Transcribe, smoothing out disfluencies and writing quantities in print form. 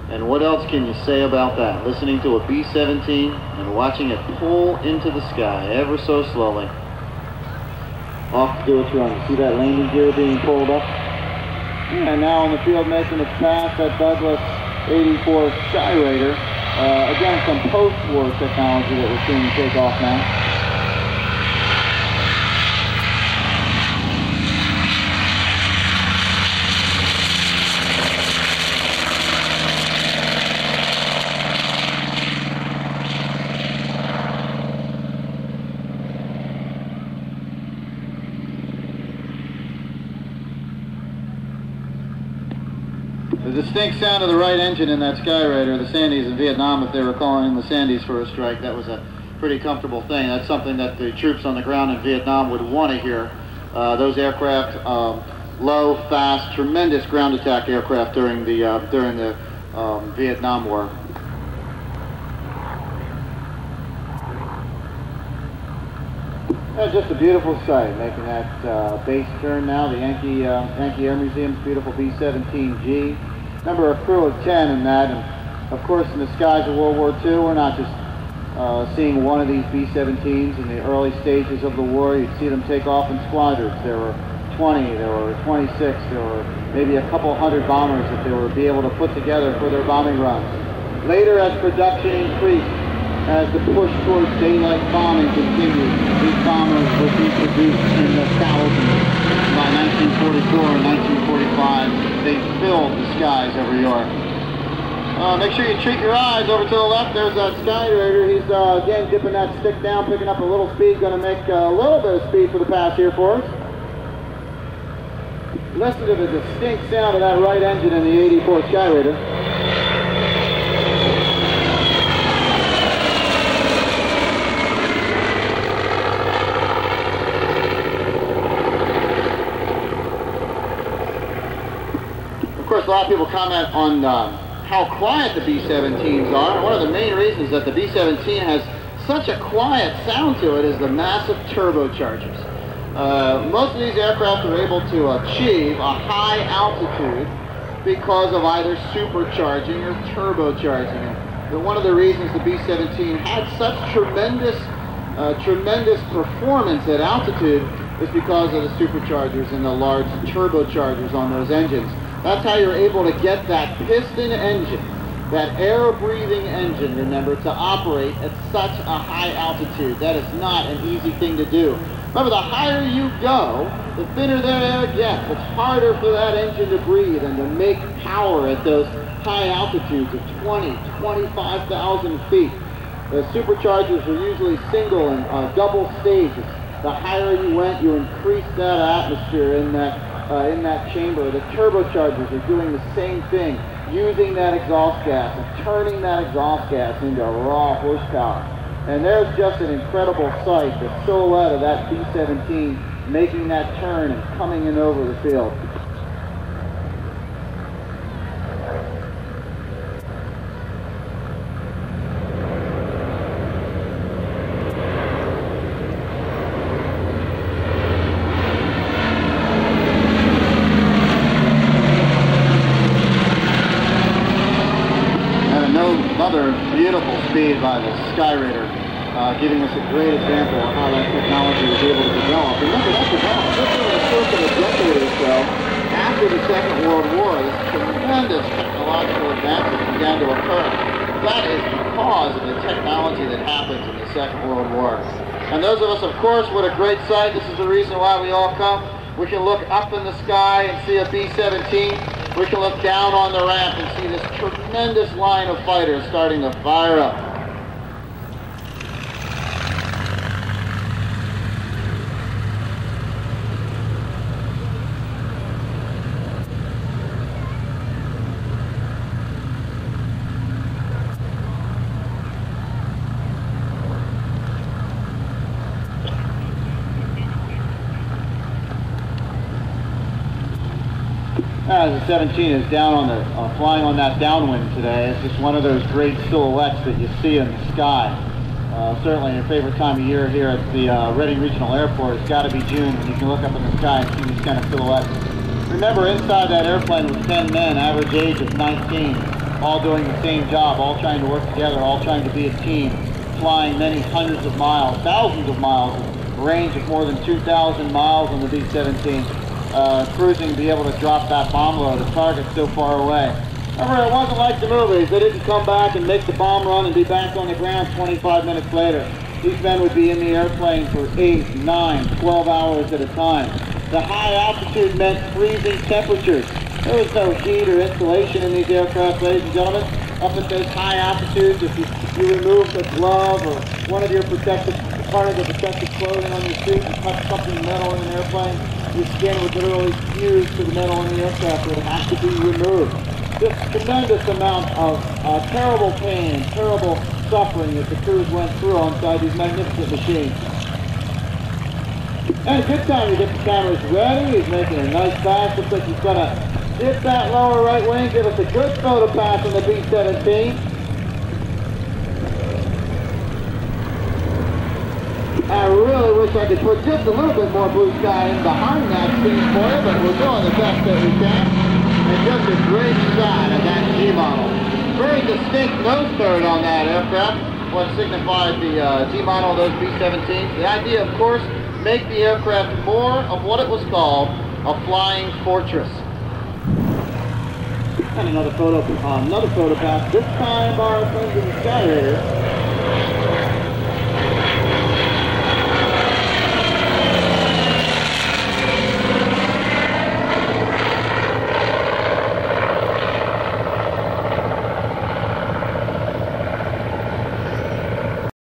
And what else can you say about that? Listening to a B-17 and watching it pull into the sky ever so slowly. Off to do its run. You see that landing gear being pulled up? And now on the field making its pass, that Douglas AD-4 Skyraider. Again, some post-war technology that we're seeing take off now. The distinct sound of the right engine in that Skyraider, the Sandys in Vietnam, if they were calling in the Sandys for a strike, that was a pretty comfortable thing. That's something that the troops on the ground in Vietnam would want to hear. Those aircraft, low, fast, tremendous ground attack aircraft during the Vietnam War. That's just a beautiful sight, making that base turn now. The Yankee Air Museum's beautiful B-17G. Number a crew of 10 in that, and of course in the skies of World War II, we're not just seeing one of these B-17s. In the early stages of the war, you'd see them take off in squadrons. There were 20, there were 26, there were maybe a couple hundred bombers that they would be able to put together for their bombing runs. Later, as production increased, as the push towards daylight bombing continued, these bombers would be produced in the thousands. By 1944 and 1945, they filled the skies over Europe. Make sure you treat your eyes over to the left. There's that Skyraider. He's again dipping that stick down, picking up a little speed, going to make a little bit of speed for the pass here for us. Listen to the distinct sound of that right engine in the AD-4 Skyraider. Of course, a lot of people comment on how quiet the B-17s are. One of the main reasons that the B-17 has such a quiet sound to it is the massive turbochargers. Most of these aircraft are able to achieve a high altitude because of either supercharging or turbocharging. And one of the reasons the B-17 had such tremendous performance at altitude is because of the superchargers and the large turbochargers on those engines. That's how you're able to get that piston engine, that air-breathing engine, remember, to operate at such a high altitude. That is not an easy thing to do. Remember, the higher you go, the thinner that air gets. It's harder for that engine to breathe and to make power at those high altitudes of 20, 25,000 feet. The superchargers were usually single and double stages. The higher you went, you increased that atmosphere in that chamber. The turbochargers are doing the same thing, using that exhaust gas and turning that exhaust gas into raw horsepower. And there's just an incredible sight, the silhouette of that B-17 making that turn and coming in over the field. Another beautiful speed by the Skyraider, giving us a great example of how that technology was able to develop. Remember, that developed just over the course of a decade or so after the Second World War. This tremendous technological advances began to occur. That is because of the technology that happens in the Second World War. And those of us, of course, what a great sight. This is the reason why we all come. We can look up in the sky and see a B-17. We can look down on the ramp and see this tremendous line of fighters starting to fire up. guys, the 17 is down on the flying on that downwind today. It's just one of those great silhouettes that you see in the sky. Certainly your favorite time of year here at the Reading Regional Airport has got to be June, when you can look up in the sky and see these kind of silhouettes. Remember, inside that airplane was 10 men, average age of 19, all doing the same job, all trying to work together, all trying to be a team, flying many hundreds of miles, thousands of miles, a range of more than 2,000 miles on the B-17. Cruising to be able to drop that bomb load at targets so far away. Remember, it wasn't like the movies. They didn't come back and make the bomb run and be back on the ground 25 minutes later. These men would be in the airplane for 8, 9, 12 hours at a time. The high altitude meant freezing temperatures. There was no heat or insulation in these aircraft, ladies and gentlemen. Up at those high altitudes, if you remove a glove or one of your part of the protective clothing on your suit and touch something metal in an airplane, your skin would literally fuse to the metal in the aircraft. It would have to be removed. Just tremendous amount of terrible pain and terrible suffering that the crews went through inside these magnificent machines. And a good time to get the cameras ready. He's making a nice pass. Looks like he's going to dip that lower right wing, give us a good photo pass on the B-17. I really wish I could put just a little bit more blue sky in behind that scene for you, but we're doing the best that we can. And just a great shot of that G model. Very distinct nose turret on that aircraft, what signifies the G model of those B-17s. The idea, of course, make the aircraft more of what it was called, a flying fortress. And another photo pass, this time by our friends in the Skyraider.